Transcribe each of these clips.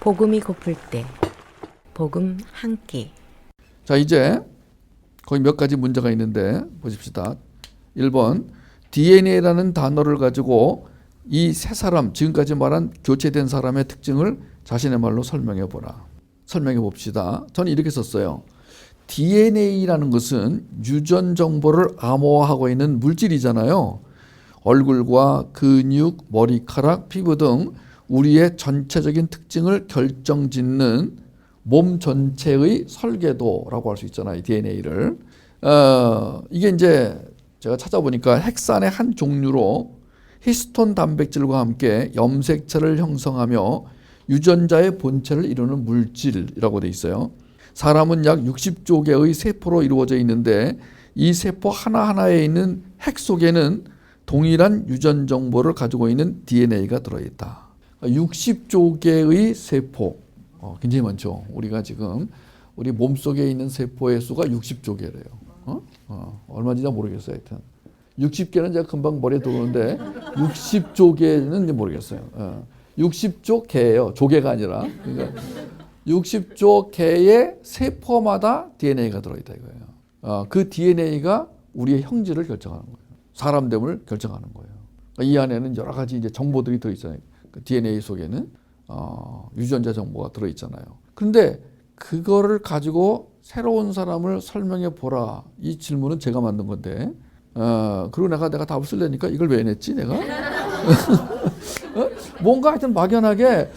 복음이 고플 때 복음 한 끼. 자, 이제 거기 몇 가지 문제가 있는데 보십시다. 1번 DNA라는 단어를 가지고 이 세 사람, 지금까지 말한 교체된 사람의 특징을 자신의 말로 설명해 보라. 설명해 봅시다. 저는 이렇게 썼어요. DNA라는 것은 유전 정보를 암호화하고 있는 물질이잖아요. 얼굴과 근육, 머리카락, 피부 등 우리의 전체적인 특징을 결정짓는 몸 전체의 설계도라고 할 수 있잖아요. DNA를. 이게 이제 제가 찾아보니까 핵산의 한 종류로 히스톤 단백질과 함께 염색체를 형성하며 유전자의 본체를 이루는 물질이라고 돼 있어요. 사람은 약 60조 개의 세포로 이루어져 있는데 이 세포 하나하나에 있는 핵 속에는 동일한 유전 정보를 가지고 있는 DNA가 들어있다. 60조 개의 세포, 굉장히 많죠. 우리가 지금 우리 몸속에 있는 세포의 수가 60조 개래요. 얼마인지 모르겠어요. 하여튼 60개는 제가 금방 머리에 들어오는데 60조 개는 모르겠어요. 60조 개예요. 조개가 아니라. 그러니까 60조 개의 세포마다 DNA가 들어있다 이거예요. 그 DNA가 우리의 형질을 결정하는 거예요. 사람됨을 결정하는 거예요. 이 안에는 여러 가지 이제 정보들이 들어있잖아요. 그 DNA 속에는 유전자 정보가 들어있잖아요. 그런데 그거를 가지고 새로운 사람을 설명해 보라. 이 질문은 제가 만든 건데, 그리고 내가 답을 쓰려니까 이걸 왜 냈지 내가? 뭔가 하여튼 막연하게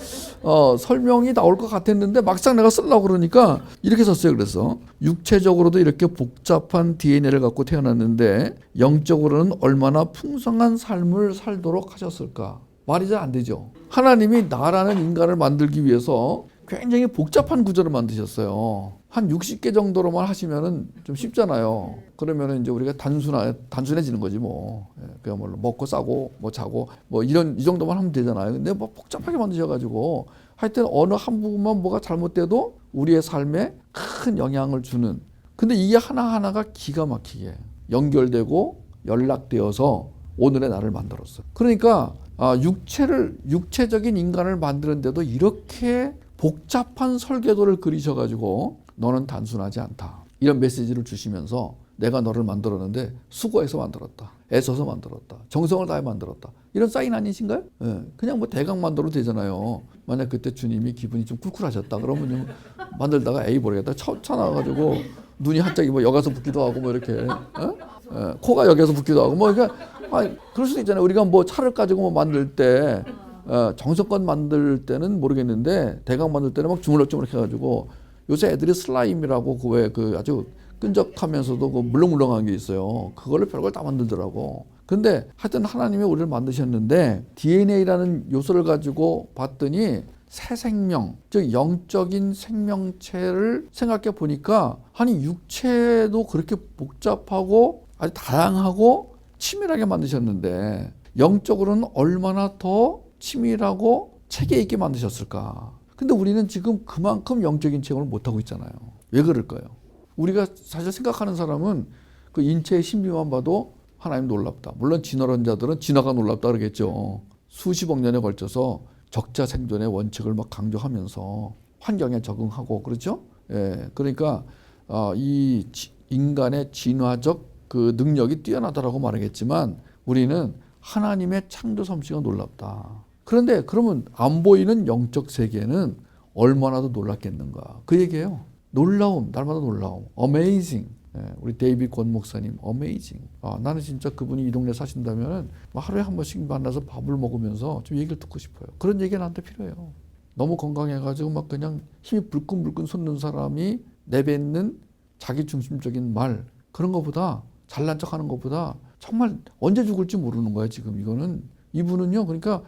설명이 나올 것 같았는데 막상 내가 쓰려고 그러니까 이렇게 썼어요. 그래서 육체적으로도 이렇게 복잡한 DNA를 갖고 태어났는데 영적으로는 얼마나 풍성한 삶을 살도록 하셨을까? 말이 잘 안 되죠. 하나님이 나라는 인간을 만들기 위해서 굉장히 복잡한 구조를 만드셨어요. 한 60개 정도로만 하시면은 좀 쉽잖아요. 그러면은 이제 우리가 단순해지는 거지 뭐. 그야말로 먹고 싸고 뭐 자고 뭐 이 정도만 하면 되잖아요. 근데 뭐 복잡하게 만드셔가지고 하여튼 어느 한 부분만 뭐가 잘못돼도 우리의 삶에 큰 영향을 주는. 근데 이게 하나하나가 기가 막히게 연결되고 연락되어서 오늘의 나를 만들었어. 그러니까 육체적인 인간을 만드는데도 이렇게 복잡한 설계도를 그리셔가지고 너는 단순하지 않다. 이런 메시지를 주시면서 내가 너를 만들었는데 수고해서 만들었다. 애써서 만들었다. 정성을 다해 만들었다. 이런 사인 아니신가요? 그냥 뭐 대강 만들어도 되잖아요. 만약 그때 주님이 기분이 좀 쿨쿨하셨다. 그러면 좀 만들다가 에이 모르겠다. 차 나와가지고 눈이 한짝이 뭐 여가서 붓기도 하고 뭐 이렇게 코가 여기서 붓기도 하고 뭐 그러니까 그럴 수도 있잖아요. 우리가 뭐 차를 가지고 뭐 만들 때 정성껏 만들 때는 모르겠는데 대강 만들 때는 막 주물럭주물럭 해가지고 요새 애들이 슬라임이라고 그 아주 끈적하면서도 그 물렁물렁한 게 있어요. 그걸로 별걸 다 만들더라고. 근데 하여튼 하나님이 우리를 만드셨는데 DNA라는 요소를 가지고 봤더니 새 생명, 즉 영적인 생명체를 생각해 보니까 아니 육체도 그렇게 복잡하고 아주 다양하고 치밀하게 만드셨는데 영적으로는 얼마나 더 치밀하고 체계 있게 만드셨을까. 근데 우리는 지금 그만큼 영적인 체험을 못하고 있잖아요. 왜 그럴까요? 우리가 사실 생각하는 사람은 그 인체의 신비만 봐도 하나님 놀랍다. 물론 진화론자들은 진화가 놀랍다 그러겠죠. 수십억 년에 걸쳐서 적자 생존의 원칙을 막 강조하면서 환경에 적응하고 그렇죠. 그러니까 이 인간의 진화적 그 능력이 뛰어나다라고 말하겠지만 우리는 하나님의 창조 솜씨가 놀랍다. 그런데 그러면 안 보이는 영적 세계는 얼마나 더 놀랍겠는가. 그 얘기예요. 놀라움, 날마다 놀라움. Amazing. 우리 데이빗 권 목사님, Amazing. 나는 진짜 그분이 이 동네 사신다면 하루에 한 번씩 만나서 밥을 먹으면서 좀 얘기를 듣고 싶어요. 그런 얘기가 나한테 필요해요. 너무 건강해가지고 막 그냥 힘이 불끈불끈 솟는 사람이 내뱉는 자기 중심적인 말 그런 것보다 잘난 척하는 것보다 정말 언제 죽을지 모르는 거야 지금 이분은요. 그러니까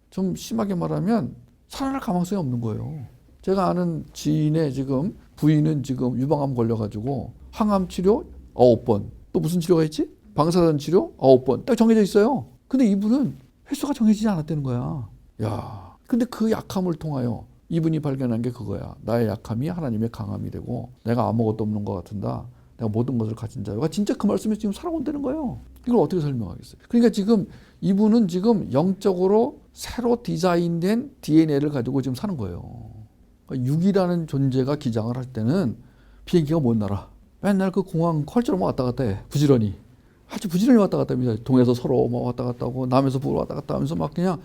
좀 심하게 말하면 살아날 가망성이 없는 거예요. 제가 아는 지인의 지금 부인은 지금 유방암 걸려가지고 항암 치료 9번 또 무슨 치료가 있지? 방사선 치료 9번 딱 정해져 있어요. 근데 이분은 횟수가 정해지지 않았다는 거야. 야, 근데 그 약함을 통하여 이분이 발견한 게 그거야. 나의 약함이 하나님의 강함이 되고 내가 아무것도 없는 것 같은다. 내가 모든 것을 가진 자유가 진짜 그 말씀이 지금 살아온다는 거예요. 이걸 어떻게 설명하겠어요? 그러니까 지금 이분은 지금 영적으로 새로 디자인된 DNA를 가지고 지금 사는 거예요. 그러니까 6이라는 존재가 기장을 할 때는 비행기가 못 날아. 맨날 그 공항 컬처로만 왔다 갔다 해. 부지런히. 아주 부지런히 왔다 갔다 합니다. 동에서 서로 막 왔다 갔다 하고 남에서 북으로 왔다 갔다 하면서 막 그냥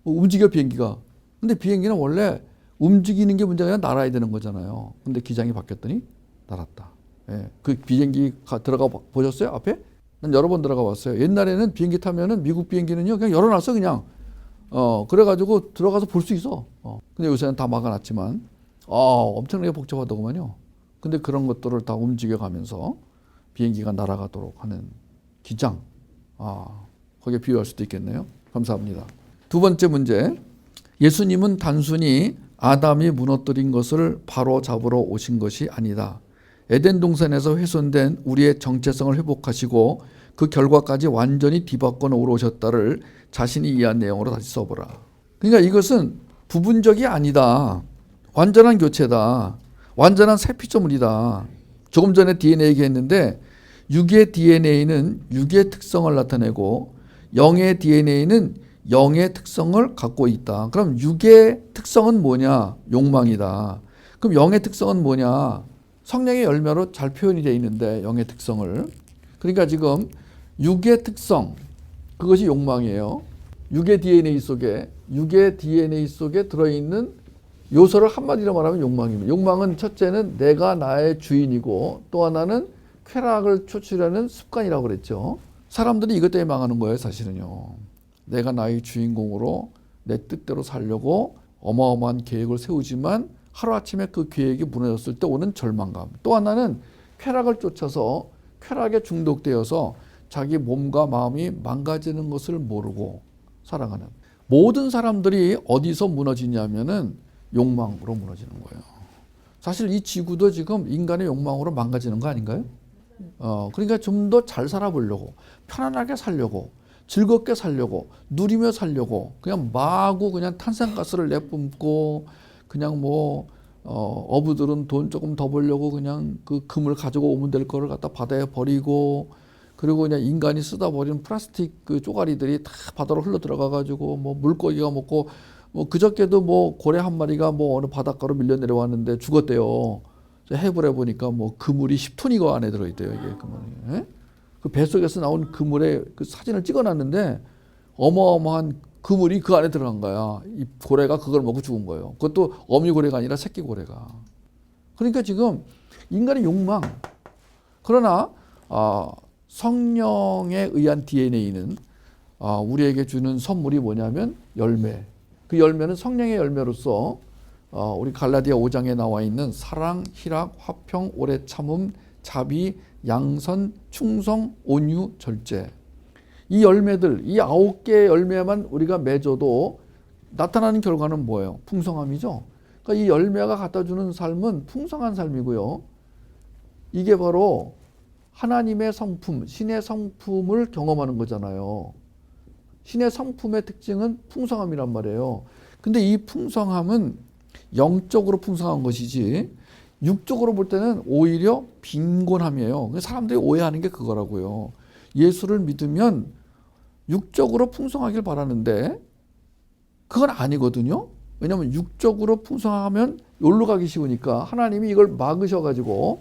움직여 비행기가. 근데 비행기는 원래 움직이는 게 문제가 아니라 날아야 되는 거잖아요. 근데 기장이 바뀌었더니 날았다. 예. 그 비행기 들어가 보셨어요? 앞에? 난 여러 번 들어가 봤어요. 옛날에는 비행기 타면은 미국 비행기는요 그냥 열어놨어 그냥. 그래가지고 들어가서 볼 수 있어. 근데 요새는 다 막아놨지만 엄청나게 복잡하더구만요. 근데 그런 것들을 다 움직여가면서 비행기가 날아가도록 하는 기장. 거기에 비유할 수도 있겠네요. 감사합니다. 두 번째 문제. 예수님은 단순히 아담이 무너뜨린 것을 바로 잡으러 오신 것이 아니다. 에덴 동산에서 훼손된 우리의 정체성을 회복하시고 그 결과까지 완전히 뒤바꿔 놓으러 오셨다를 자신이 이해한 내용으로 다시 써보라. 그러니까 이것은 부분적이 아니다. 완전한 교체다. 완전한 새 피조물이다. 조금 전에 DNA 얘기했는데 육의 DNA는 육의 특성을 나타내고 영의 DNA는 영의 특성을 갖고 있다. 그럼 육의 특성은 뭐냐? 욕망이다. 그럼 영의 특성은 뭐냐? 성령의 열매로 잘 표현이 되어 있는데 영의 특성을. 그러니까 지금 육의 특성, 그것이 욕망이에요. 육의 DNA 속에 들어있는 요소를 한마디로 말하면 욕망입니다. 욕망은 첫째는 내가 나의 주인이고 또 하나는 쾌락을 추출하는 습관이라고 그랬죠. 사람들이 이것 때문에 망하는 거예요, 사실은요. 내가 나의 주인공으로 내 뜻대로 살려고 어마어마한 계획을 세우지만 하루아침에 그 계획이 무너졌을 때 오는 절망감. 또 하나는 쾌락을 쫓아서 쾌락에 중독되어서 자기 몸과 마음이 망가지는 것을 모르고 살아가는. 모든 사람들이 어디서 무너지냐면은 욕망으로 무너지는 거예요. 사실 이 지구도 지금 인간의 욕망으로 망가지는 거 아닌가요? 그러니까 좀 더 잘 살아보려고, 편안하게 살려고, 즐겁게 살려고, 누리며 살려고, 그냥 마구 그냥 탄산가스를 내뿜고, 그냥 어부들은 돈 조금 더 벌려고 그냥 그 금을 가지고 오면 될 거를 갖다 바다에 버리고, 그리고 그냥 인간이 쓰다 버린 플라스틱 그 쪼가리들이 다 바다로 흘러 들어가가지고 물고기가 먹고, 그저께도 고래 한 마리가 어느 바닷가로 밀려 내려왔는데 죽었대요. 해부해 보니까 그물이 10톤이 그 안에 들어있대요. 이게 그물이. 그 뱃속에서 나온 그물에 그 사진을 찍어놨는데 어마어마한 그물이 그 안에 들어간 거야. 이 고래가 그걸 먹고 죽은 거예요. 그것도 어미 고래가 아니라 새끼 고래가. 그러니까 지금 인간의 욕망. 그러나 성령에 의한 DNA는 우리에게 주는 선물이 뭐냐면 열매. 그 열매는 성령의 열매로서 우리 갈라디아 5장에 나와 있는 사랑, 희락, 화평, 오래 참음, 자비, 양선, 충성, 온유, 절제. 이 열매들, 이 9개의 열매만 우리가 맺어도 나타나는 결과는 뭐예요? 풍성함이죠. 그러니까 이 열매가 갖다 주는 삶은 풍성한 삶이고요. 이게 바로 하나님의 성품, 신의 성품을 경험하는 거잖아요. 신의 성품의 특징은 풍성함이란 말이에요. 근데 이 풍성함은 영적으로 풍성한 것이지 육적으로 볼 때는 오히려 빈곤함이에요. 사람들이 오해하는 게 그거라고요. 예수를 믿으면 육적으로 풍성하길 바라는데 그건 아니거든요. 왜냐하면 육적으로 풍성하면 여기로 가기 쉬우니까 하나님이 이걸 막으셔가지고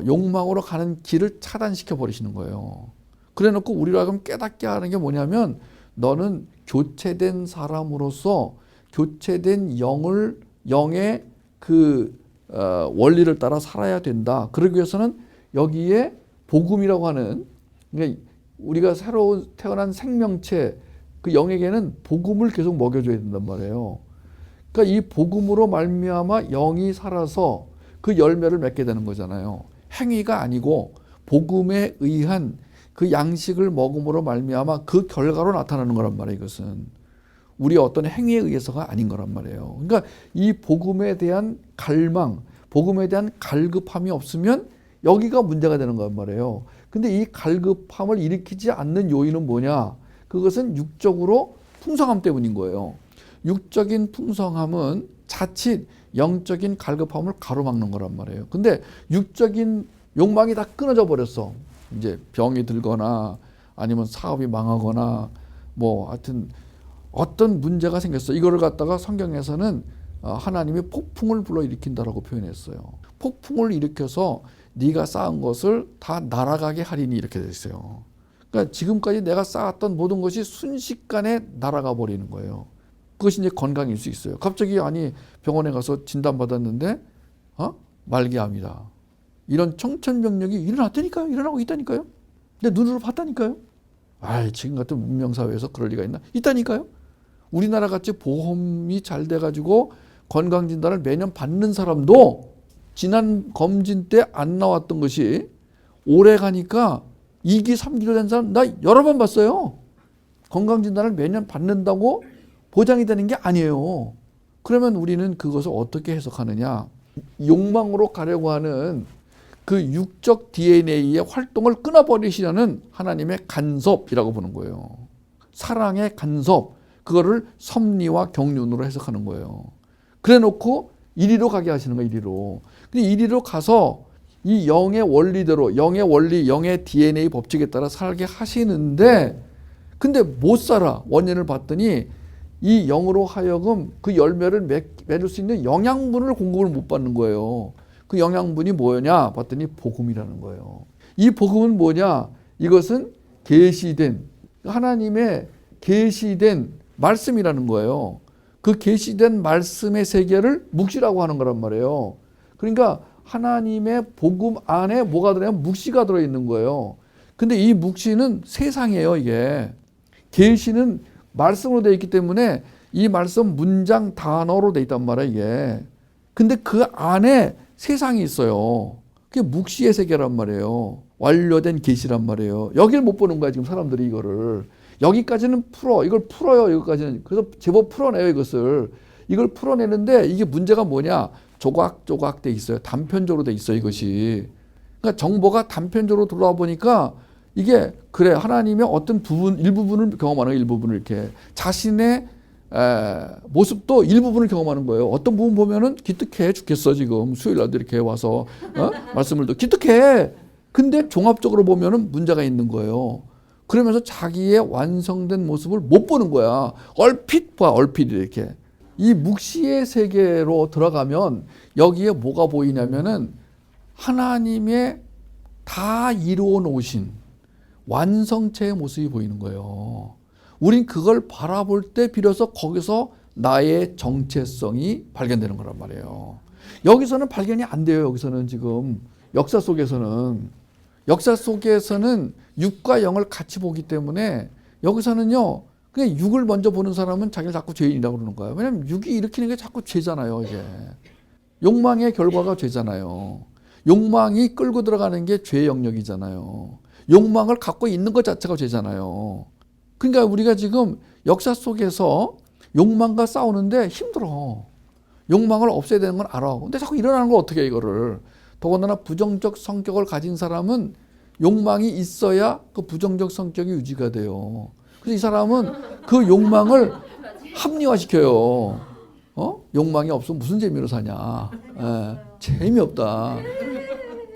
욕망으로 가는 길을 차단시켜 버리시는 거예요. 그래놓고 우리로 하여금 깨닫게 하는 게 뭐냐면 너는 교체된 사람으로서 교체된 영의 그 원리를 따라 살아야 된다. 그러기 위해서는 여기에 복음이라고 하는, 그러니까 우리가 새로 태어난 생명체 그 영에게는 복음을 계속 먹여줘야 된단 말이에요. 그러니까 이 복음으로 말미암아 영이 살아서 그 열매를 맺게 되는 거잖아요. 행위가 아니고 복음에 의한 그 양식을 먹음으로 말미암아 그 결과로 나타나는 거란 말이에요. 이것은 우리의 어떤 행위에 의해서가 아닌 거란 말이에요. 그러니까 이 복음에 대한 갈망, 복음에 대한 갈급함이 없으면 여기가 문제가 되는 거란 말이에요. 근데 이 갈급함을 일으키지 않는 요인은 뭐냐? 그것은 육적으로 풍성함 때문인 거예요. 육적인 풍성함은 자칫 영적인 갈급함을 가로막는 거란 말이에요. 근데 육적인 욕망이 다 끊어져 버렸어. 이제 병이 들거나 아니면 사업이 망하거나 하여튼 어떤 문제가 생겼어. 이거를 갖다가 성경에서는 하나님이 폭풍을 불러일으킨다라고 표현했어요. 폭풍을 일으켜서 네가 쌓은 것을 다 날아가게 하리니 이렇게 돼 있어요. 그러니까 지금까지 내가 쌓았던 모든 것이 순식간에 날아가 버리는 거예요. 그것이 이제 건강일 수 있어요. 갑자기 아니 병원에 가서 진단받았는데 말기암이다. 이런 청천벽력이 일어났다니까요. 일어나고 있다니까요. 내 눈으로 봤다니까요. 지금 같은 문명사회에서 그럴 리가 있나? 있다니까요. 우리나라 같이 보험이 잘 돼가지고 건강진단을 매년 받는 사람도 지난 검진 때 안 나왔던 것이 오래 가니까 2기, 3기로 된 사람 나 여러 번 봤어요. 건강진단을 매년 받는다고 보장이 되는 게 아니에요. 그러면 우리는 그것을 어떻게 해석하느냐? 욕망으로 가려고 하는 그 육적 DNA의 활동을 끊어버리시려는 하나님의 간섭이라고 보는 거예요. 사랑의 간섭, 그거를 섭리와 경륜으로 해석하는 거예요. 그래 놓고 이리로 가게 하시는 거예요. 이리로. 근데 이리로 가서 이 영의 원리대로, 영의 원리, 영의 DNA 법칙에 따라 살게 하시는데 근데 못 살아. 원인을 봤더니 이 영으로 하여금 그 열매를 맺을 수 있는 영양분을 공급을 못 받는 거예요. 그 영양분이 뭐냐 봤더니 복음이라는 거예요. 이 복음은 뭐냐? 이것은 계시된 하나님의 계시된 말씀이라는 거예요. 그 계시된 말씀의 세계를 묵시라고 하는 거란 말이에요. 그러니까 하나님의 복음 안에 뭐가 들어있냐면 묵시가 들어있는 거예요. 근데 이 묵시는 세상이에요. 이게 계시는 말씀으로 되어 있기 때문에 이 말씀 문장 단어로 되어 있단 말이에요. 이게 근데 그 안에 세상이 있어요. 그게 묵시의 세계란 말이에요. 완료된 계시란 말이에요. 여기를 못 보는 거야 지금 사람들이. 이거를 여기까지는 풀어. 이걸 풀어요. 여기까지는. 그래서 제법 풀어내요. 이걸 풀어내는데 이게 문제가 뭐냐? 조각조각 돼 있어요. 단편적으로 돼 있어요. 이것이. 그러니까 정보가 단편적으로 들어와 보니까 이게 그래 하나님의 어떤 부분 일부분을 경험하는 거예요. 일부분을 이렇게 자신의 모습도 일부분을 경험하는 거예요. 어떤 부분 보면은 기특해 죽겠어 지금 수요일 날도 이렇게 와서 말씀을 듣고 기특해. 근데 종합적으로 보면은 문제가 있는 거예요. 그러면서 자기의 완성된 모습을 못 보는 거야. 얼핏 봐, 얼핏 이렇게. 이 묵시의 세계로 들어가면 여기에 뭐가 보이냐면은 하나님의 다 이루어 놓으신 완성체의 모습이 보이는 거예요. 우린 그걸 바라볼 때 비로소 거기서 나의 정체성이 발견되는 거란 말이에요. 여기서는 발견이 안 돼요. 여기서는 지금 역사 속에서는 육과 영을 같이 보기 때문에 여기서는요. 그냥 육을 먼저 보는 사람은 자기를 자꾸 죄인이라고 그러는 거예요. 왜냐하면 육이 일으키는 게 자꾸 죄잖아요. 이게 욕망의 결과가 죄잖아요. 욕망이 끌고 들어가는 게 죄의 영역이잖아요. 욕망을 갖고 있는 것 자체가 죄잖아요. 그러니까 우리가 지금 역사 속에서 욕망과 싸우는데 힘들어. 욕망을 없애야 되는 건 알아. 근데 자꾸 일어나는 걸 어떻게 해 이거를. 더군다나 부정적 성격을 가진 사람은 욕망이 있어야 그 부정적 성격이 유지가 돼요. 그래서 이 사람은 그 욕망을 합리화시켜요. 욕망이 없으면 무슨 재미로 사냐. 재미없다.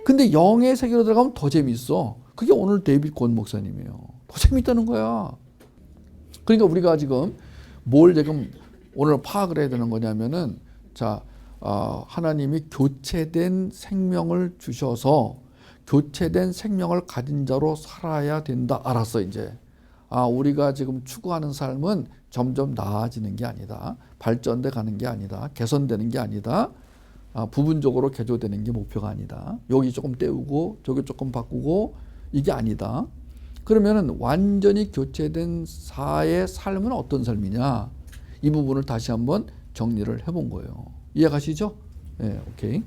근데 영의 세계로 들어가면 더 재밌어. 그게 오늘 데이빗 권 목사님이에요. 더 재밌다는 거야. 그러니까 우리가 지금 뭘 지금 오늘 파악을 해야 되는 거냐면은 하나님이 교체된 생명을 주셔서 교체된 생명을 가진 자로 살아야 된다. 알았어 이제. 우리가 지금 추구하는 삶은 점점 나아지는 게 아니다. 발전돼 가는 게 아니다. 개선되는 게 아니다. 부분적으로 개조되는 게 목표가 아니다. 여기 조금 떼우고 저기 조금 바꾸고 이게 아니다. 그러면은 완전히 교체된 사의 삶은 어떤 삶이냐? 이 부분을 다시 한번 정리를 해본 거예요. 이해가시죠? 네, 오케이.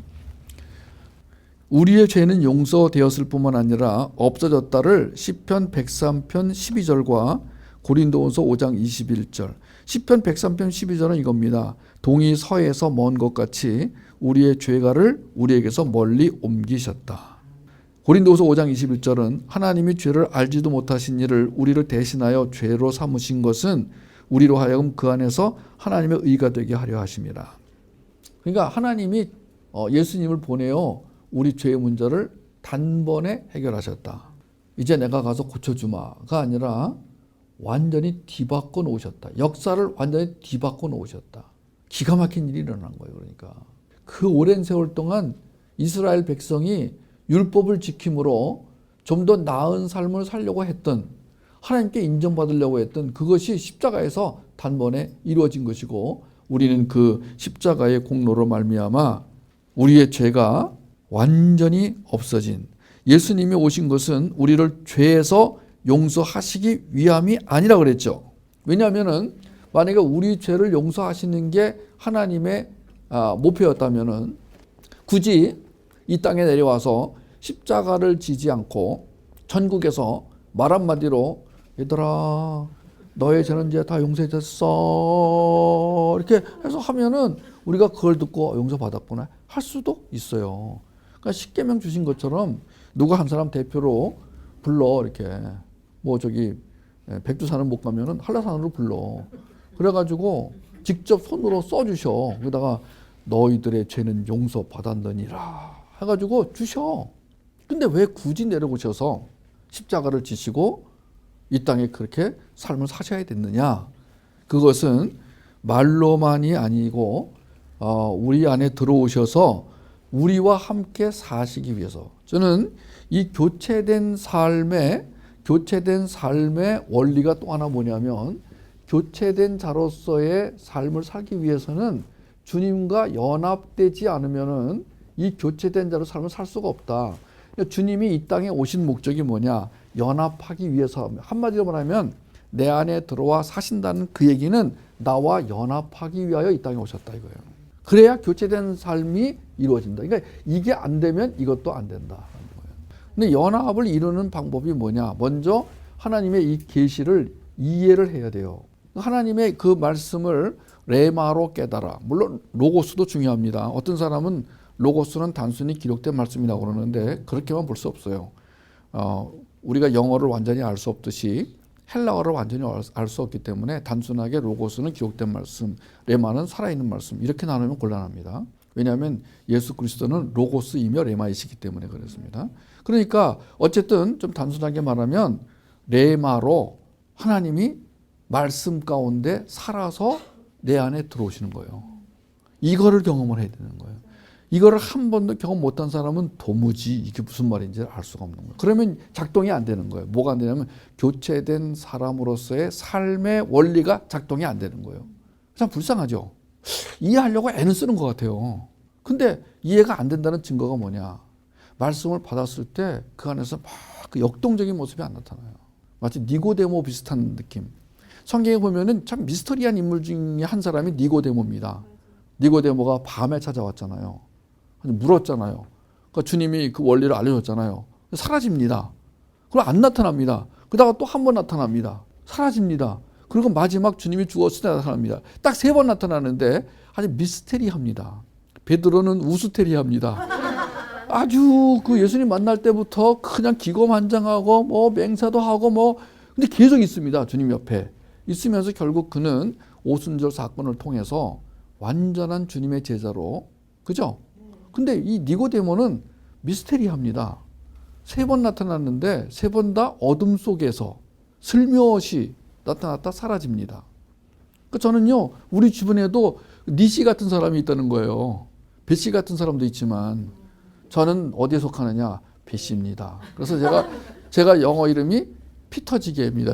우리의 죄는 용서되었을 뿐만 아니라 없어졌다를 시편 103편 12절과 고린도후서 5장 21절. 시편 103편 12절은 이겁니다. 동이 서에서 먼 것 같이 우리의 죄가를 우리에게서 멀리 옮기셨다. 고린도후서 5장 21절은 하나님이 죄를 알지도 못하신 이를 우리를 대신하여 죄로 삼으신 것은 우리로 하여금 그 안에서 하나님의 의가 되게 하려 하심이라. 그러니까 하나님이 예수님을 보내어 우리 죄의 문제를 단번에 해결하셨다. 이제 내가 가서 고쳐주마가 아니라 완전히 뒤바꿔 놓으셨다. 역사를 완전히 뒤바꿔 놓으셨다. 기가 막힌 일이 일어난 거예요. 그러니까 그 오랜 세월 동안 이스라엘 백성이 율법을 지킴으로 좀 더 나은 삶을 살려고 했던, 하나님께 인정받으려고 했던 그것이 십자가에서 단번에 이루어진 것이고, 우리는 그 십자가의 공로로 말미암아 우리의 죄가 완전히 없어진, 예수님이 오신 것은 우리를 죄에서 용서하시기 위함이 아니라 그랬죠. 왜냐하면은 만약에 우리 죄를 용서하시는 게 하나님의 목표였다면은 굳이 이 땅에 내려와서 십자가를 지지 않고 천국에서 말 한마디로 얘들아 너의 죄는 이제 다 용서됐어 이렇게 해서 하면은 우리가 그걸 듣고 용서받았구나 할 수도 있어요. 그러니까 십계명 주신 것처럼 누가 한 사람 대표로 불러, 이렇게 뭐 저기 백두산을 못 가면은 한라산으로 불러. 그래가지고 직접 손으로 써주셔. 그러다가 너희들의 죄는 용서받았느니라 해가지고 주셔. 근데 왜 굳이 내려오셔서 십자가를 지시고 이 땅에 그렇게 삶을 사셔야 됐느냐? 그것은 말로만이 아니고 우리 안에 들어오셔서 우리와 함께 사시기 위해서. 저는 이 교체된 삶의 원리가 또 하나 뭐냐면, 교체된 자로서의 삶을 살기 위해서는 주님과 연합되지 않으면은 이 교체된 자로 삶을 살 수가 없다. 주님이 이 땅에 오신 목적이 뭐냐? 연합하기 위해서. 한마디로 말하면 내 안에 들어와 사신다는 그 얘기는 나와 연합하기 위하여 이 땅에 오셨다 이거예요. 그래야 교체된 삶이 이루어진다. 그러니까 이게 안 되면 이것도 안 된다. 근데 연합을 이루는 방법이 뭐냐? 먼저 하나님의 이 계시를 이해를 해야 돼요. 하나님의 그 말씀을 레마로 깨달아. 물론 로고스도 중요합니다. 어떤 사람은 로고스는 단순히 기록된 말씀이라고 그러는데 그렇게만 볼 수 없어요. 우리가 영어를 완전히 알 수 없듯이 헬라어를 완전히 알 수 없기 때문에 단순하게 로고스는 기록된 말씀, 레마는 살아있는 말씀 이렇게 나누면 곤란합니다. 왜냐하면 예수 그리스도는 로고스이며 레마이시기 때문에 그렇습니다. 그러니까 어쨌든 좀 단순하게 말하면 레마로 하나님이 말씀 가운데 살아서 내 안에 들어오시는 거예요. 이거를 경험을 해야 되는 거예요. 이거를 한 번도 경험 못한 사람은 도무지 이게 무슨 말인지 알 수가 없는 거예요. 그러면 작동이 안 되는 거예요. 뭐가 안 되냐면 교체된 사람으로서의 삶의 원리가 작동이 안 되는 거예요. 참 불쌍하죠. 이해하려고 애는 쓰는 것 같아요. 근데 이해가 안 된다는 증거가 뭐냐? 말씀을 받았을 때 그 안에서 막 그 역동적인 모습이 안 나타나요. 마치 니고데모 비슷한 느낌. 성경에 보면은 참 미스터리한 인물 중에 한 사람이 니고데모입니다. 니고데모가 밤에 찾아왔잖아요. 물었잖아요. 그러니까 주님이 그 원리를 알려줬잖아요. 사라집니다. 그리고 안 나타납니다. 그러다가 또 한 번 나타납니다. 사라집니다. 그리고 마지막 주님이 죽었을 때 나타납니다. 딱 3번 나타나는데 아주 미스테리합니다. 베드로는 우스테리합니다. 아주 그 예수님 만날 때부터 그냥 기고만장하고 뭐 맹세도 하고 뭐 근데 계속 있습니다. 주님 옆에 있으면서 결국 그는 오순절 사건을 통해서 완전한 주님의 제자로, 그죠? 근데 이 니고데모는 미스테리합니다. 3번 나타났는데 3번 다 어둠 속에서 슬며시 나타났다 사라집니다. 그러니까 저는요, 우리 주변에도 니씨 같은 사람이 있다는 거예요. 베씨 같은 사람도 있지만 저는 어디에 속하느냐? 베씨입니다. 그래서 제가 영어 이름이 피터지게입니다.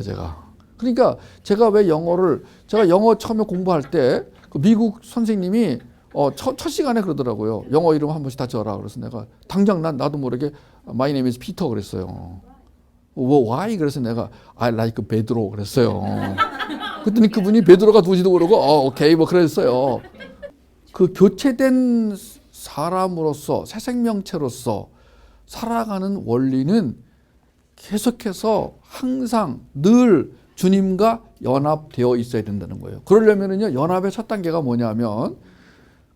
그러니까 제가 영어 처음에 공부할 때 그 미국 선생님이 첫 시간에 그러더라고요. 영어 이름 한 번씩 다 적어라. 그래서 내가 당장 나도 모르게 My name is Peter 그랬어요. Why? 그래서 내가 I like 베드로 그랬어요. 그랬더니 그분이 베드로가 누구지도 모르고 오케이 뭐 그랬어요. 그 교체된 사람으로서 새 생명체로서 살아가는 원리는 계속해서 항상 늘 주님과 연합되어 있어야 된다는 거예요. 그러려면요, 연합의 첫 단계가 뭐냐면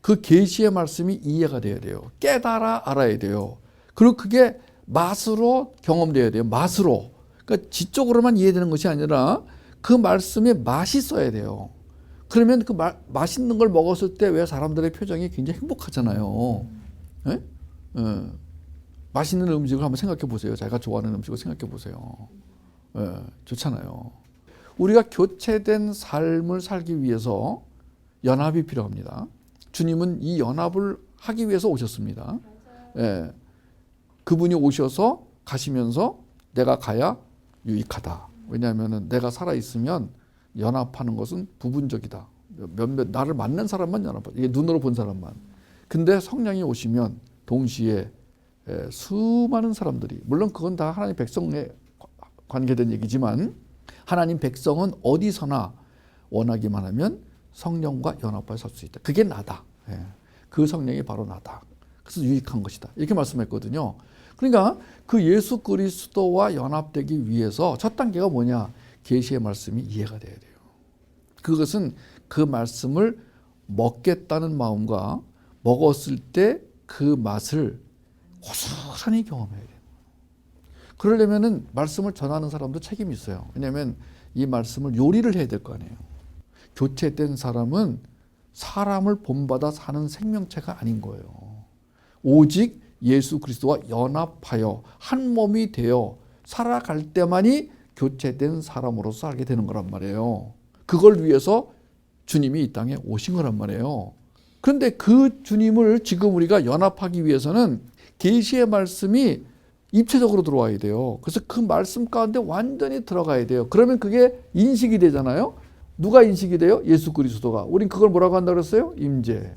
그 계시의 말씀이 이해가 돼야 돼요. 깨달아 알아야 돼요. 그리고 그게 맛으로 경험돼야 돼요. 맛으로. 그러니까 지적으로만 이해되는 것이 아니라 그 말씀에 맛이 있어야 돼요. 그러면 그 맛있는 걸 먹었을 때 왜 사람들의 표정이 굉장히 행복하잖아요. 예? 맛있는 음식을 한번 생각해 보세요. 자기가 좋아하는 음식을 생각해 보세요. 좋잖아요. 우리가 교체된 삶을 살기 위해서 연합이 필요합니다. 주님은 이 연합을 하기 위해서 오셨습니다. 예. 그분이 오셔서 가시면서 내가 가야 유익하다. 왜냐하면 내가 살아있으면 연합하는 것은 부분적이다. 몇몇 나를 만난 사람만 연합하다. 이게 눈으로 본 사람만. 근데 성령이 오시면 동시에 수많은 사람들이, 물론 그건 다 하나님 백성에 관계된 얘기지만 하나님 백성은 어디서나 원하기만 하면 성령과 연합하여 설 수 있다. 그게 나다. 그 성령이 바로 나다. 그래서 유익한 것이다. 이렇게 말씀했거든요. 그러니까 그 예수 그리스도와 연합되기 위해서 첫 단계가 뭐냐? 계시의 말씀이 이해가 돼야 돼요. 그것은 그 말씀을 먹겠다는 마음과 먹었을 때 그 맛을 고스란히 경험해야 돼요. 그러려면은 말씀을 전하는 사람도 책임이 있어요. 왜냐하면 이 말씀을 요리를 해야 될 거 아니에요. 교체된 사람은 사람을 본받아 사는 생명체가 아닌 거예요. 오직 예수 그리스도와 연합하여 한 몸이 되어 살아갈 때만이 교체된 사람으로서 살게 되는 거란 말이에요. 그걸 위해서 주님이 이 땅에 오신 거란 말이에요. 그런데 그 주님을 지금 우리가 연합하기 위해서는 계시의 말씀이 입체적으로 들어와야 돼요. 그래서 그 말씀 가운데 완전히 들어가야 돼요. 그러면 그게 인식이 되잖아요. 누가 인식이 돼요? 예수 그리스도가. 우린 그걸 뭐라고 한다고 그랬어요? 임재.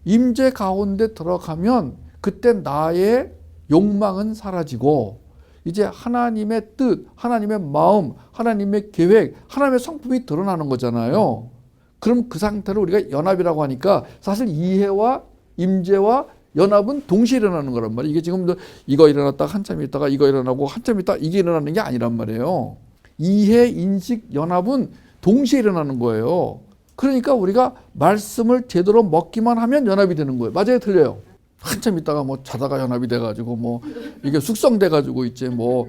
임재 가운데 들어가면 그때 나의 욕망은 사라지고 이제 하나님의 뜻, 하나님의 마음, 하나님의 계획, 하나님의 성품이 드러나는 거잖아요. 그럼 그 상태를 우리가 연합이라고 하니까 사실 이해와 임재와 연합은 동시에 일어나는 거란 말이에요. 이게 지금 이거 일어났다가 한참 있다가 이거 일어나고 한참 있다가 이게 일어나는 게 아니란 말이에요. 이해, 인식, 연합은 동시에 일어나는 거예요. 그러니까 우리가 말씀을 제대로 먹기만 하면 연합이 되는 거예요. 맞아요, 틀려요? 한참 있다가 뭐 자다가 연합이 돼가지고 뭐 이게 숙성돼가지고 이제 뭐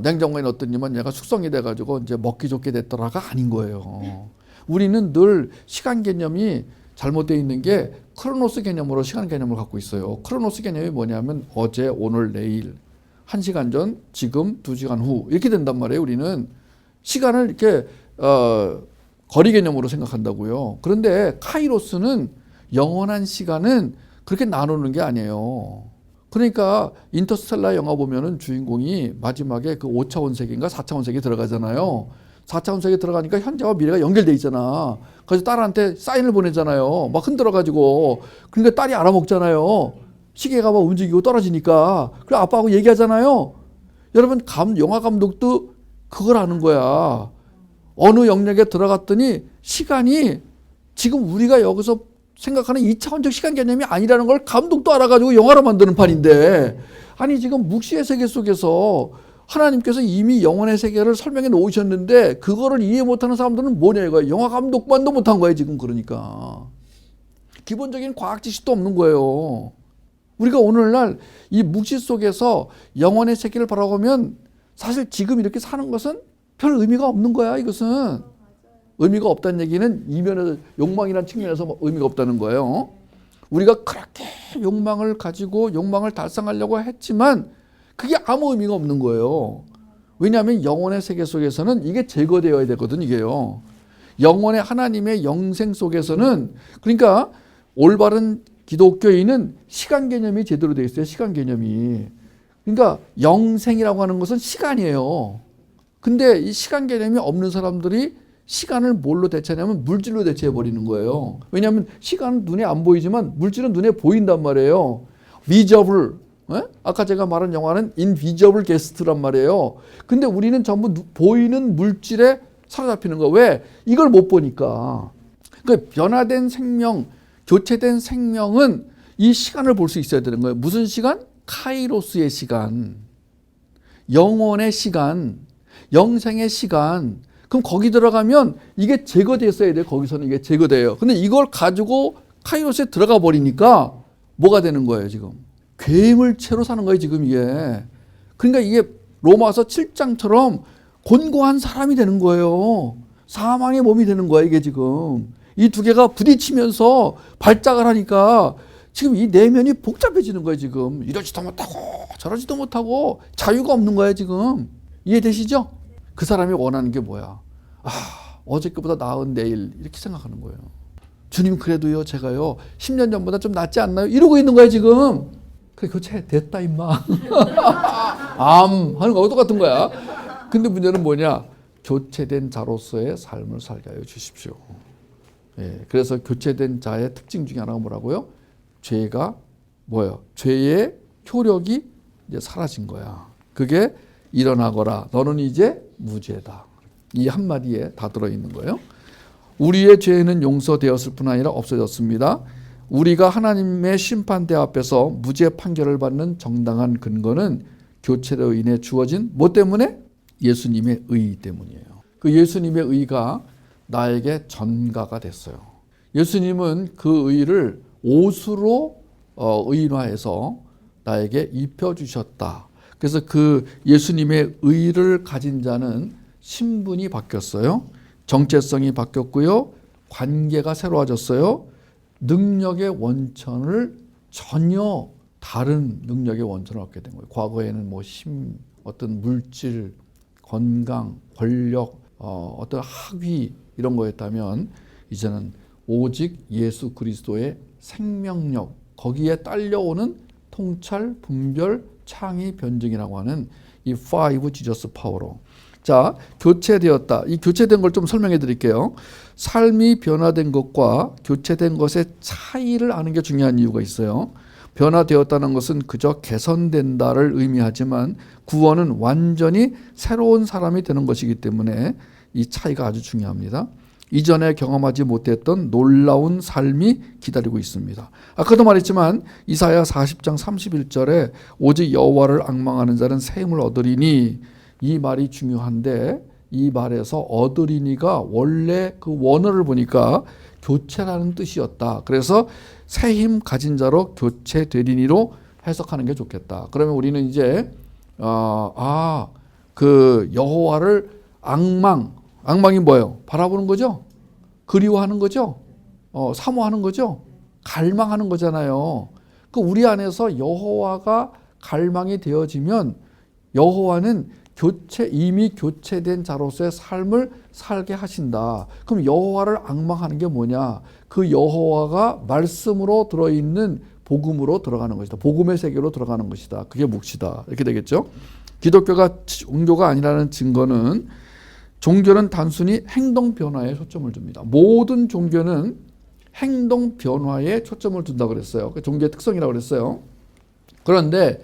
냉장고에 넣었더니만 얘가 숙성이 돼가지고 이제 먹기 좋게 됐더라가 아닌 거예요. 우리는 늘 시간 개념이 잘못되어 있는 게 크로노스 개념으로 시간 개념을 갖고 있어요. 크로노스 개념이 뭐냐면 어제, 오늘, 내일, 1시간 전, 지금, 2시간 후 이렇게 된단 말이에요. 우리는 시간을 이렇게 거리 개념으로 생각한다고요. 그런데 카이로스는 영원한 시간은 그렇게 나누는 게 아니에요. 그러니까 인터스텔라 영화 보면은 주인공이 마지막에 그 5차원 세계인가 4차원 세계에 들어가잖아요. 4차원 세계에 들어가니까 현재와 미래가 연결돼 있잖아. 그래서 딸한테 사인을 보내잖아요. 막 흔들어가지고. 그러니까 딸이 알아먹잖아요. 시계가 막 움직이고 떨어지니까. 그래 아빠하고 얘기하잖아요. 여러분 영화 감독도 그걸 아는 거야. 어느 영역에 들어갔더니 시간이 지금 우리가 여기서 생각하는 2차원적 시간 개념이 아니라는 걸 감독도 알아가지고 영화로 만드는 판인데, 아니 지금 묵시의 세계 속에서 하나님께서 이미 영혼의 세계를 설명해 놓으셨는데 그거를 이해 못하는 사람들은 뭐냐 이거야. 영화 감독만도 못한 거예요 지금. 그러니까 기본적인 과학 지식도 없는 거예요. 우리가 오늘날 이 묵시 속에서 영혼의 세계를 바라보면 사실 지금 이렇게 사는 것은 별 의미가 없는 거야. 이것은 의미가 없다는 얘기는 이면에서 욕망이라는 측면에서 의미가 없다는 거예요. 우리가 그렇게 욕망을 가지고 욕망을 달성하려고 했지만 그게 아무 의미가 없는 거예요. 왜냐하면 영혼의 세계 속에서는 이게 제거되어야 되거든. 이게요. 영혼의 하나님의 영생 속에서는, 그러니까 올바른 기독교인은 시간 개념이 제대로 되어 있어요. 시간 개념이. 그러니까 영생이라고 하는 것은 시간이에요. 근데 이 시간 개념이 없는 사람들이 시간을 뭘로 대체하냐면 물질로 대체해 버리는 거예요. 왜냐하면 시간은 눈에 안 보이지만 물질은 눈에 보인단 말이에요. visible. 아까 제가 말한 영화는 invisible guest란 말이에요. 근데 우리는 전부 보이는 물질에 사로잡히는 거예요. 왜? 이걸 못 보니까. 그러니까 변화된 생명, 교체된 생명은 이 시간을 볼 수 있어야 되는 거예요. 무슨 시간? 카이로스의 시간, 영혼의 시간, 영생의 시간. 그럼 거기 들어가면 이게 제거됐어야 돼요. 거기서는 이게 제거돼요. 근데 이걸 가지고 카이로스에 들어가 버리니까 뭐가 되는 거예요 지금? 괴물체로 사는 거예요 지금 이게. 그러니까 이게 로마서 7장처럼 곤고한 사람이 되는 거예요. 사망의 몸이 되는 거야 이게 지금. 이 두 개가 부딪히면서 발작을 하니까 지금 이 내면이 복잡해지는 거예요 지금. 이러지도 못하고 저러지도 못하고 자유가 없는 거예요 지금. 이해되시죠? 그 사람이 원하는 게 뭐야? 어저께보다 나은 내일, 이렇게 생각하는 거예요. 주님 그래도요 제가요 10년 전보다 좀 낫지 않나요? 이러고 있는 거야 지금. 그래 교체됐다 임마. 암 하는 거하고 똑같은 거야. 근데 문제는 뭐냐? 교체된 자로서의 삶을 살게 하여 주십시오. 예, 그래서 교체된 자의 특징 중에 하나가 뭐라고요? 죄가 뭐예요? 죄의 효력이 이제 사라진 거야. 그게 일어나거라. 너는 이제 무죄다. 이 한마디에 다 들어있는 거예요. 우리의 죄는 용서되었을 뿐 아니라 없어졌습니다. 우리가 하나님의 심판대 앞에서 무죄 판결을 받는 정당한 근거는 교체로 인해 주어진 뭐 때문에? 예수님의 의 때문이에요. 그 예수님의 의가 나에게 전가가 됐어요. 예수님은 그 의를 옷으로 의인화해서 나에게 입혀주셨다. 그래서 그 예수님의 의를 가진 자는 신분이 바뀌었어요. 정체성이 바뀌었고요. 관계가 새로워졌어요. 능력의 원천을 전혀 다른 능력의 원천을 얻게 된 거예요. 과거에는 뭐 어떤 물질, 건강, 권력, 어떤 학위 이런 거였다면 이제는 오직 예수 그리스도의 생명력 거기에 딸려오는 통찰, 분별, 창의, 변증이라고 하는 이 5 지저스 파워로 자 교체되었다. 이 교체된 걸 좀 설명해 드릴게요. 삶이 변화된 것과 교체된 것의 차이를 아는 게 중요한 이유가 있어요. 변화되었다는 것은 그저 개선된다를 의미하지만 구원은 완전히 새로운 사람이 되는 것이기 때문에 이 차이가 아주 중요합니다. 이전에 경험하지 못했던 놀라운 삶이 기다리고 있습니다. 아까도 말했지만 이사야 40장 31절에 오직 여호와를 앙망하는 자는 새 힘을 얻으리니 이 말이 중요한데 이 말에서 얻으리니가 원래 그 원어를 보니까 교체라는 뜻이었다. 그래서 새 힘 가진 자로 교체되리니로 해석하는 게 좋겠다. 그러면 우리는 이제 그 여호와를 앙망이 뭐예요? 바라보는 거죠? 그리워하는 거죠? 사모하는 거죠? 갈망하는 거잖아요. 그 우리 안에서 여호와가 갈망이 되어지면 여호와는 이미 교체된 자로서의 삶을 살게 하신다. 그럼 여호와를 앙망하는 게 뭐냐? 그 여호와가 말씀으로 들어있는 복음으로 들어가는 것이다. 복음의 세계로 들어가는 것이다. 그게 몫이다. 이렇게 되겠죠. 기독교가 종교가 아니라는 증거는 종교는 단순히 행동 변화에 초점을 둡니다. 모든 종교는 행동 변화에 초점을 둔다고 그랬어요. 그 종교의 특성이라고 그랬어요. 그런데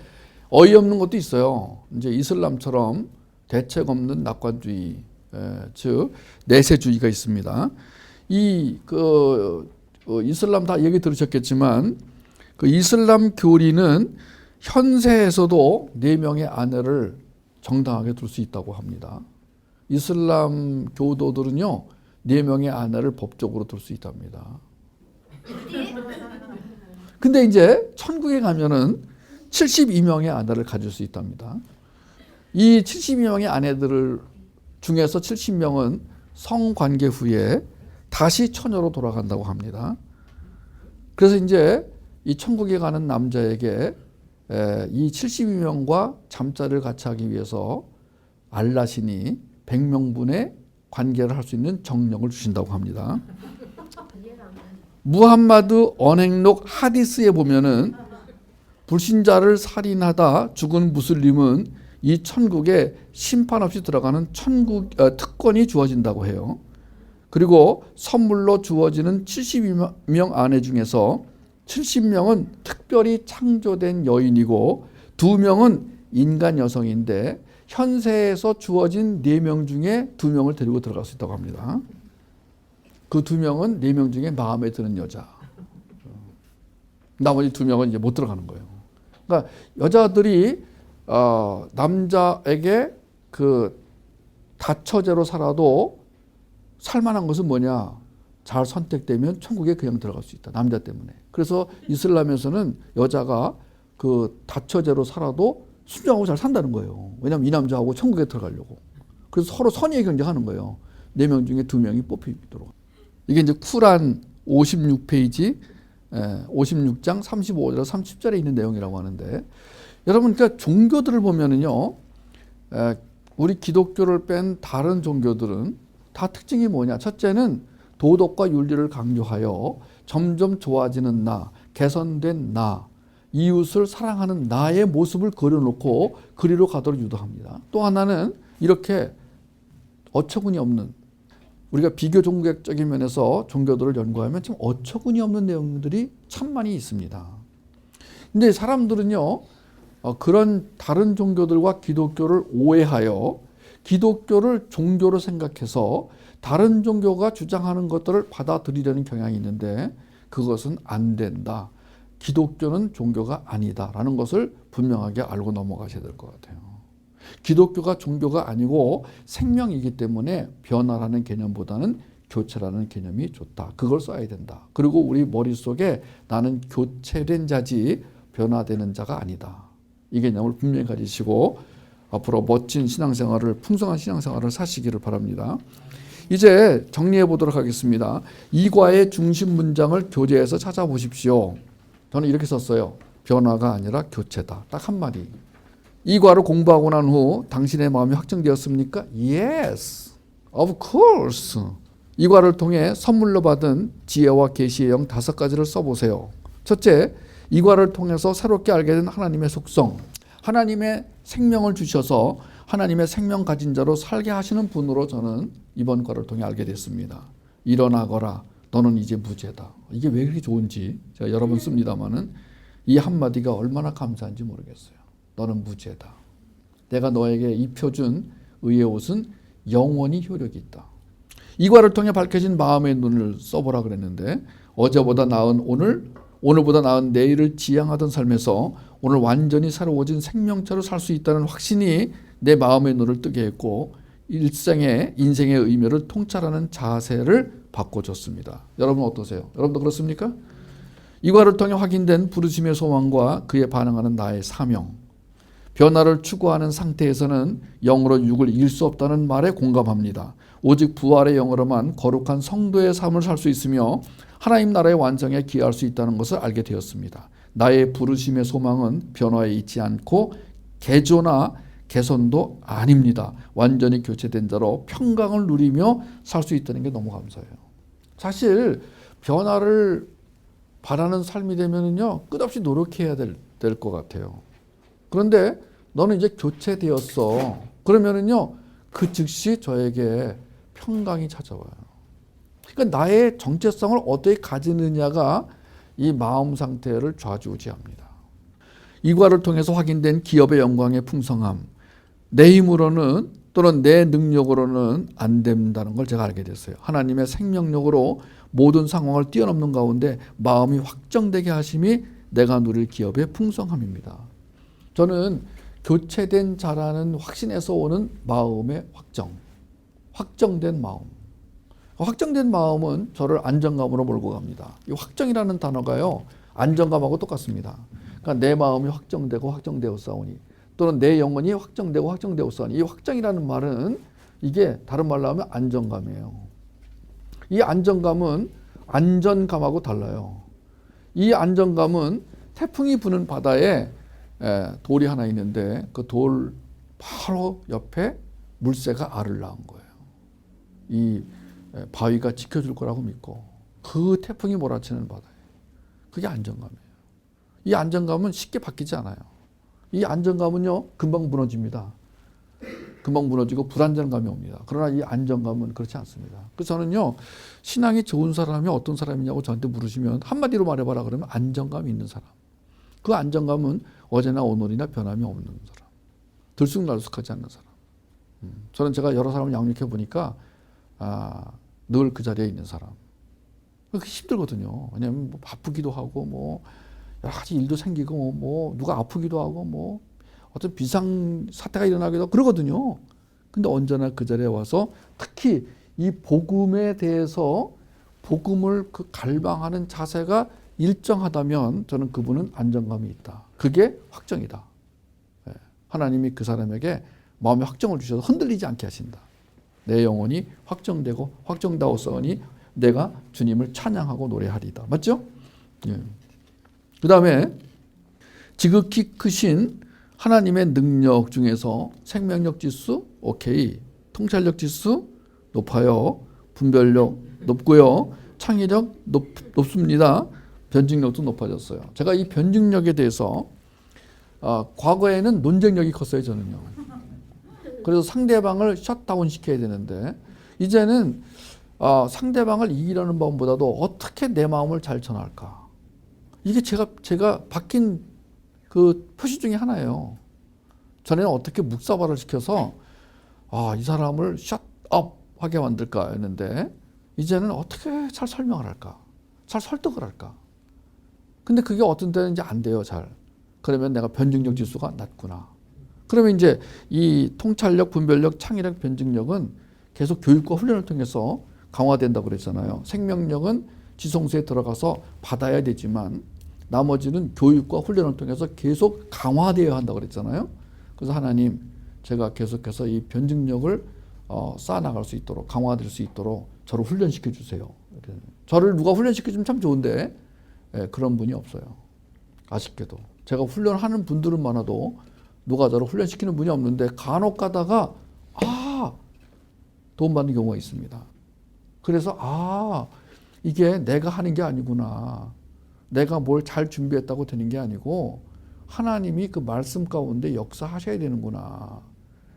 어이없는 것도 있어요. 이제 이슬람처럼 대책 없는 낙관주의, 즉 내세주의가 있습니다. 이슬람 다 얘기 들으셨겠지만 그 이슬람 교리는 현세에서도 4명의 아내를 정당하게 둘 수 있다고 합니다. 이슬람 교도들은요 4명의 아내를 법적으로 둘 수 있답니다. 근데 이제 천국에 가면은 72명의 아내를 가질 수 있답니다. 이 72명의 아내들을 중에서 70명은 성관계 후에 다시 처녀로 돌아간다고 합니다. 그래서 이제 이 천국에 가는 남자에게 이 72명과 잠자리를 같이 하기 위해서 알라신이 100명분의 관계를 할 수 있는 정령을 주신다고 합니다. 무함마드 언행록 하디스에 보면은 불신자를 살인하다 죽은 무슬림은 이 천국에 심판 없이 들어가는 특권이 주어진다고 해요. 그리고 선물로 주어지는 72명 아내 중에서 70명은 특별히 창조된 여인이고 2명은 인간 여성인데 현세에서 주어진 4명 중에 2명을 데리고 들어갈 수 있다고 합니다. 그 2명은 4명 중에 마음에 드는 여자. 나머지 2명은 이제 못 들어가는 거예요. 그러니까 여자들이 남자에게 그 다처제로 살아도 살만한 것은 뭐냐? 잘 선택되면 천국에 그냥 들어갈 수 있다. 남자 때문에. 그래서 이슬람에서는 여자가 그 다처제로 살아도 순종하고 잘 산다는 거예요. 왜냐하면 이 남자하고 천국에 들어가려고. 그래서 서로 선의의 경쟁하는 거예요. 4명 중에 2명이 뽑히도록. 이게 이제 쿠란 56페이지 56장 35절에서 30절에 있는 내용이라고 하는데 여러분 그러니까 종교들을 보면은요 우리 기독교를 뺀 다른 종교들은 다 특징이 뭐냐? 첫째는 도덕과 윤리를 강조하여 점점 좋아지는 나, 개선된 나, 이웃을 사랑하는 나의 모습을 그려놓고 그리로 가도록 유도합니다. 또 하나는 이렇게 어처구니 없는, 우리가 비교 종교적인 면에서 종교들을 연구하면 좀 어처구니 없는 내용들이 참 많이 있습니다. 근데 사람들은요, 그런 다른 종교들과 기독교를 오해하여 기독교를 종교로 생각해서 다른 종교가 주장하는 것들을 받아들이려는 경향이 있는데 그것은 안 된다. 기독교는 종교가 아니다라는 것을 분명하게 알고 넘어가셔야 될 것 같아요. 기독교가 종교가 아니고 생명이기 때문에 변화라는 개념보다는 교체라는 개념이 좋다. 그걸 써야 된다. 그리고 우리 머릿속에 나는 교체된 자지 변화되는 자가 아니다. 이 개념을 분명히 가지시고 앞으로 멋진 신앙생활을, 풍성한 신앙생활을 사시기를 바랍니다. 이제 정리해 보도록 하겠습니다. 이과의 중심 문장을 교재에서 찾아보십시오. 저는 이렇게 썼어요. 변화가 아니라 교체다. 딱 한마디. 이과를 공부하고 난 후 당신의 마음이 확정되었습니까? Yes, of course. 이과를 통해 선물로 받은 지혜와 계시의 영 5가지를 써보세요. 첫째, 이과를 통해서 새롭게 알게 된 하나님의 속성. 하나님의 생명을 주셔서 하나님의 생명 가진 자로 살게 하시는 분으로 저는 이번 과를 통해 알게 됐습니다. 일어나거라. 너는 이제 무죄다. 이게 왜 그렇게 좋은지 제가 여러 번 씁니다마는 이 한마디가 얼마나 감사한지 모르겠어요. 너는 무죄다. 내가 너에게 입혀준 의의 옷은 영원히 효력이 있다. 이 과를 통해 밝혀진 마음의 눈을 써보라 그랬는데 어제보다 나은 오늘, 오늘보다 나은 내일을 지향하던 삶에서 오늘 완전히 새로워진 생명체로 살 수 있다는 확신이 내 마음의 눈을 뜨게 했고 인생의 의미를 통찰하는 자세를 바꿔줬습니다. 여러분 어떠세요? 여러분도 그렇습니까? 이 과를 통해 확인된 부르심의 소망과 그에 반응하는 나의 사명. 변화를 추구하는 상태에서는 영으로 육을 이길 수 없다는 말에 공감합니다. 오직 부활의 영으로만 거룩한 성도의 삶을 살 수 있으며 하나님 나라의 완성에 기여할 수 있다는 것을 알게 되었습니다. 나의 부르심의 소망은 변화에 있지 않고 개조나 개선도 아닙니다. 완전히 교체된 자로 평강을 누리며 살 수 있다는 게 너무 감사해요. 사실 변화를 바라는 삶이 되면은요 끝없이 노력해야 될 것 같아요. 그런데 너는 이제 교체되었어. 그러면은요 그 즉시 저에게 평강이 찾아와요. 그러니까 나의 정체성을 어떻게 가지느냐가 이 마음 상태를 좌지우지합니다. 이 과를 통해서 확인된 기업의 영광의 풍성함, 내 힘으로는 또는 내 능력으로는 안 된다는 걸 제가 알게 됐어요. 하나님의 생명력으로 모든 상황을 뛰어넘는 가운데 마음이 확정되게 하심이 내가 누릴 기업의 풍성함입니다. 저는 교체된 자라는 확신에서 오는 마음의 확정된 마음. 확정된 마음은 저를 안정감으로 몰고 갑니다. 이 확정이라는 단어가요, 안정감하고 똑같습니다. 그러니까 내 마음이 확정되고 확정되었사오니, 또는 내 영혼이 확정되고 확정되었사오니, 이 확정이라는 말은 이게 다른 말로 하면 안정감이에요. 이 안정감은 안전감하고 달라요. 이 안정감은 태풍이 부는 바다에 돌이 하나 있는데 그 돌 바로 옆에 물새가 알을 낳은 거예요. 이 바위가 지켜줄 거라고 믿고 그 태풍이 몰아치는 바다에, 그게 안정감이에요. 이 안정감은 쉽게 바뀌지 않아요. 이 안정감은요 금방 무너집니다. 금방 무너지고 불안정감이 옵니다. 그러나 이 안정감은 그렇지 않습니다. 그래서 저는요 신앙이 좋은 사람이 어떤 사람이냐고 저한테 물으시면 한마디로 말해봐라 그러면 안정감이 있는 사람. 그 안정감은 어제나 오늘이나 변함이 없는 사람. 들쑥날쑥하지 않는 사람. 저는 제가 여러 사람을 양육해 보니까 늘 그 자리에 있는 사람. 그게 힘들거든요. 왜냐하면 뭐 바쁘기도 하고 뭐 여러 가지 일도 생기고 뭐 누가 아프기도 하고 뭐 어떤 비상 사태가 일어나기도 하고 그러거든요. 근데 언제나 그 자리에 와서 특히 이 복음에 대해서 복음을 그 갈망하는 자세가 일정하다면 저는 그분은 안정감이 있다. 그게 확정이다. 하나님이 그 사람에게 마음의 확정을 주셔서 흔들리지 않게 하신다. 내 영혼이 확정되고 확정다웠으니 내가 주님을 찬양하고 노래하리다. 맞죠? 예. 그 다음에 지극히 크신 하나님의 능력 중에서 생명력 지수 오케이, 통찰력 지수 높아요, 분별력 높고요. 창의력 높습니다. 변증력도 높아졌어요. 제가 이 변증력에 대해서 과거에는 논쟁력이 컸어요, 저는요. 그래서 상대방을 셧다운 시켜야 되는데 이제는 상대방을 이기려는 방법보다도 어떻게 내 마음을 잘 전할까. 이게 제가 바뀐 그 표시 중에 하나예요. 전에는 어떻게 묵사발을 시켜서 이 사람을 셧업 하게 만들까 했는데 이제는 어떻게 잘 설명을 할까, 잘 설득을 할까. 근데 그게 어떤 때는 이제 안 돼요, 잘. 그러면 내가 변증력 지수가 낮구나. 그러면 이제 이 통찰력, 분별력, 창의력, 변증력은 계속 교육과 훈련을 통해서 강화된다고 그랬잖아요. 생명력은 지성소에 들어가서 받아야 되지만 나머지는 교육과 훈련을 통해서 계속 강화되어야 한다고 그랬잖아요. 그래서 하나님, 제가 계속해서 이 변증력을 쌓아나갈 수 있도록, 강화될 수 있도록 저를 훈련시켜 주세요. 저를 누가 훈련시켜 주면 참 좋은데 그런 분이 없어요. 아쉽게도. 제가 훈련하는 분들은 많아도 누가 저를 훈련시키는 분이 없는데 간혹 가다가 도움받는 경우가 있습니다. 그래서 이게 내가 하는 게 아니구나. 내가 뭘 잘 준비했다고 되는 게 아니고 하나님이 그 말씀 가운데 역사하셔야 되는구나.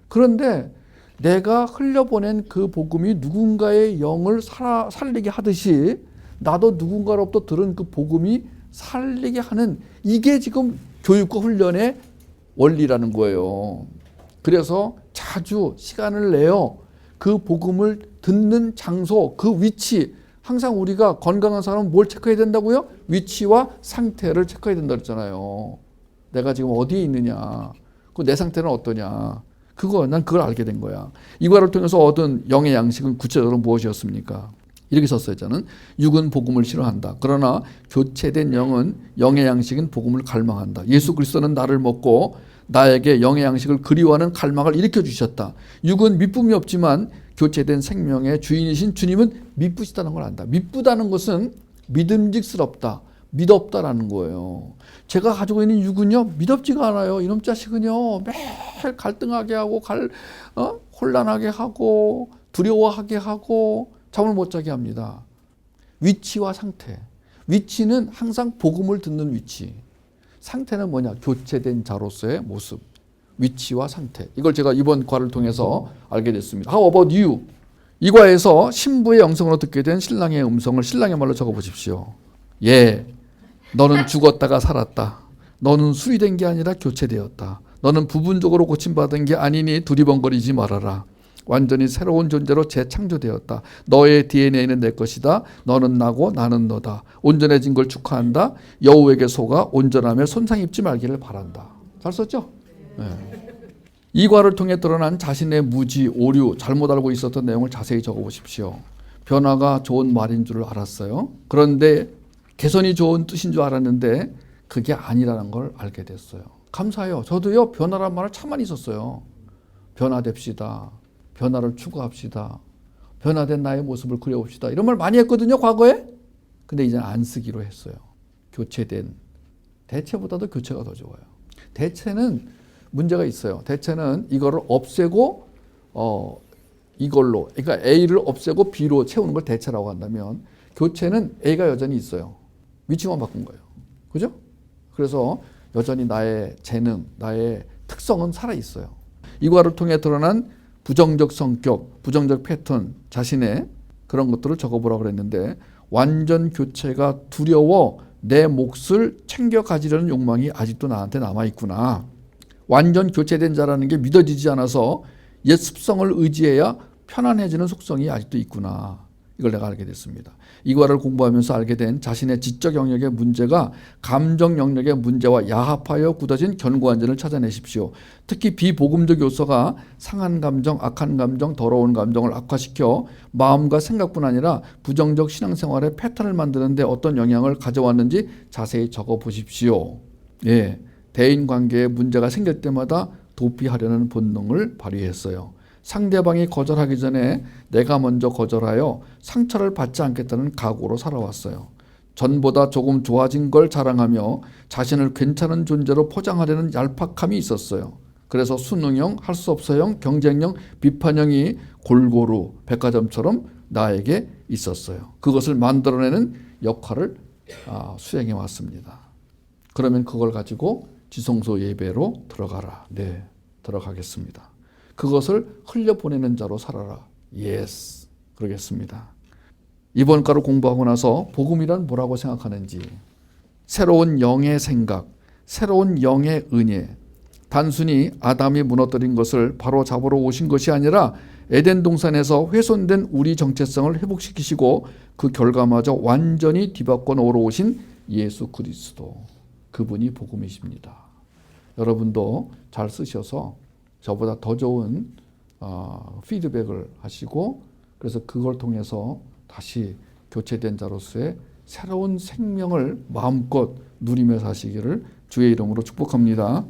그런데 내가 흘려보낸 그 복음이 누군가의 영을 살리게 하듯이 나도 누군가로부터 들은 그 복음이 살리게 하는 이게 지금 교육과 훈련의 원리라는 거예요. 그래서 자주 시간을 내어 그 복음을 듣는 장소, 그 위치, 항상 우리가 건강한 사람은 뭘 체크해야 된다고요? 위치와 상태를 체크해야 된다 그랬잖아요. 내가 지금 어디에 있느냐, 내 상태는 어떠냐, 난 그걸 알게 된 거야. 이과를 통해서 얻은 영의 양식은 구체적으로 무엇이었습니까? 이렇게 썼어요. 저는 육은 복음을 싫어한다. 그러나 교체된 영의 양식은 복음을 갈망한다. 예수 그리스도는 나를 먹고 나에게 영의 양식을 그리워하는 갈망을 일으켜 주셨다. 육은 미쁨이 없지만 교체된 생명의 주인이신 주님은 미쁘시다는 걸 안다. 미쁘다는 것은 믿음직스럽다, 믿없다라는 거예요. 제가 가지고 있는 육은요, 믿op지가 않아요. 이놈 자식은요, 매일 갈등하게 하고 혼란하게 하고 두려워하게 하고 잠을 못 자게 합니다. 위치와 상태. 위치는 항상 복음을 듣는 위치. 상태는 뭐냐? 교체된 자로서의 모습. 위치와 상태. 이걸 제가 이번 과를 통해서 알게 됐습니다. How about you? 이 과에서 신부의 영성으로 듣게 된 신랑의 음성을 신랑의 말로 적어보십시오. 예, 너는 죽었다가 살았다. 너는 수리된 게 아니라 교체되었다. 너는 부분적으로 고침받은 게 아니니 두리번거리지 말아라. 완전히 새로운 존재로 재창조되었다. 너의 DNA는 내 것이다. 너는 나고 나는 너다. 온전해진 걸 축하한다. 여호에게 속아 온전함에 손상 입지 말기를 바란다. 잘 썼죠? 네. 이 과를 통해 드러난 자신의 무지, 오류, 잘못 알고 있었던 내용을 자세히 적어보십시오. 변화가 좋은 말인 줄 알았어요. 그런데 개선이 좋은 뜻인 줄 알았는데 그게 아니라는 걸 알게 됐어요. 감사해요. 저도요, 변화란 말을 참 많이 썼어요. 변화됩시다. 변화를 추구합시다. 변화된 나의 모습을 그려봅시다. 이런 말 많이 했거든요, 과거에. 근데 이제는 안 쓰기로 했어요. 교체된. 대체보다도 교체가 더 좋아요. 대체는 문제가 있어요. 대체는 이거를 없애고 이걸로, 그러니까 A를 없애고 B로 채우는 걸 대체라고 한다면, 교체는 A가 여전히 있어요. 위치만 바꾼 거예요. 그죠? 그래서 여전히 나의 재능, 나의 특성은 살아있어요. 이 과를 통해 드러난 부정적 성격, 부정적 패턴, 자신의 그런 것들을 적어보라고 그랬는데, 완전 교체가 두려워 내 몫을 챙겨 가지려는 욕망이 아직도 나한테 남아있구나. 완전 교체된 자라는 게 믿어지지 않아서 옛 습성을 의지해야 편안해지는 속성이 아직도 있구나. 이걸 내가 알게 됐습니다. 이 과를 공부하면서 알게 된 자신의 지적 영역의 문제가 감정 영역의 문제와 야합하여 굳어진 견고한 점을 찾아내십시오. 특히 비복음적 요소가 상한 감정, 악한 감정, 더러운 감정을 악화시켜 마음과 생각뿐 아니라 부정적 신앙생활의 패턴을 만드는데 어떤 영향을 가져왔는지 자세히 적어보십시오. 예, 대인관계에 문제가 생길 때마다 도피하려는 본능을 발휘했어요. 상대방이 거절하기 전에 내가 먼저 거절하여 상처를 받지 않겠다는 각오로 살아왔어요. 전보다 조금 좋아진 걸 자랑하며 자신을 괜찮은 존재로 포장하려는 얄팍함이 있었어요. 그래서 수능형, 할 수 없어형, 경쟁형, 비판형이 골고루 백화점처럼 나에게 있었어요. 그것을 만들어내는 역할을 수행해 왔습니다. 그러면 그걸 가지고 지성소 예배로 들어가라. 네, 들어가겠습니다. 그것을 흘려보내는 자로 살아라. 예스, 그러겠습니다. 이번 과를 공부하고 나서 복음이란 뭐라고 생각하는지, 새로운 영의 생각, 새로운 영의 은혜, 단순히 아담이 무너뜨린 것을 바로 잡으러 오신 것이 아니라 에덴 동산에서 훼손된 우리 정체성을 회복시키시고 그 결과마저 완전히 뒤바꿔 놓으러 오신 예수 그리스도, 그분이 복음이십니다. 여러분도 잘 쓰셔서 저보다 더 좋은 피드백을 하시고, 그래서 그걸 통해서 다시 교체된 자로서의 새로운 생명을 마음껏 누리며 사시기를 주의 이름으로 축복합니다.